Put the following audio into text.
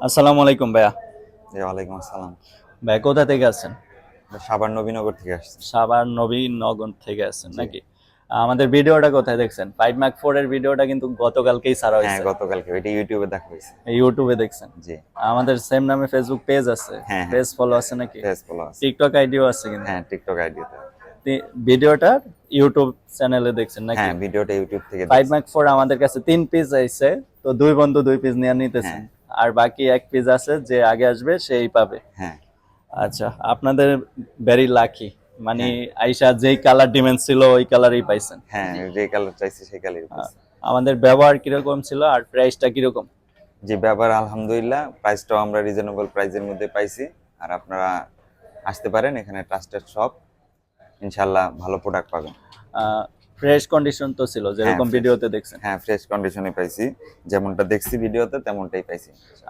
আসসালামু আলাইকুম ভাইয়া। জি, ওয়ালাইকুম আসসালাম। ভাই কোথা থেকে আছেন? সাভার নবীনগর থেকে আসছি। সাভার নবীনগর থেকে আছেন জি। নাকি? আমাদের ভিডিওটা কোথায় দেখছেন? 5 মার্ক 4 এর ভিডিওটা কিন্তু গতকালকেই ছাড়া হ্যাঁ, হয়েছে। গতকালকে ওইটা ইউটিউবে দেখা হয়েছে। ইউটিউবে দেখছেন। জি। আমাদের সেম নামে ফেসবুক পেজ আছে। হ্যাঁ, হ্যাঁ। পেজ ফলো আছে নাকি? পেজ ফলো আছে। টিকটক আইডিও আছে কিন্তু। হ্যাঁ, টিকটক আইডিতে। ভিডিওটা ইউটিউব চ্যানেলে দেখছেন নাকি? হ্যাঁ, ভিডিওটা ইউটিউব থেকে 5 দেখছি। মার্ক 4 আমাদের কাছে 3 পিস আইছে। তো দুই বন্ধু 2 পিস নিয়ে নিতেছেন। হ্যাঁ, আর বাকি 1 পিস আছে, যে আগে আসবে সেই পাবে। হ্যাঁ, আচ্ছা, আপনাদের ভেরি লাকি। মানে হ্যাঁ, আইসা যেই কালার ডিমান্ড ছিল ওই কালারই পাইছেন। হ্যাঁ, যে কালার চাইছি সেই কালারই আহ, পাইছি। আমাদের ব্যবহার কিরকম ছিল আর প্রাইসটা কিরকম? জি, ব্যাপার আলহামদুলিল্লাহ প্রাইসটাও আমরা রিজনেবল প্রাইসের মধ্যে পাইছি। আর আপনারা আসতে পারেন, এখানে ট্রাস্টেড শপ। ইনশাআল্লাহ ভালো প্রোডাক্ট পাবেন। ফ্রেশ কন্ডিশন তো ছিল হ্যাঁ, যেরকম ফ্রেশ। ভিডিওতে দেখছেন। হ্যাঁ, ফ্রেশ কন্ডিশনে পাইছি। যেমনটা দেখছি ভিডিওতে তেমনটাই পাইছি। আচ্ছা।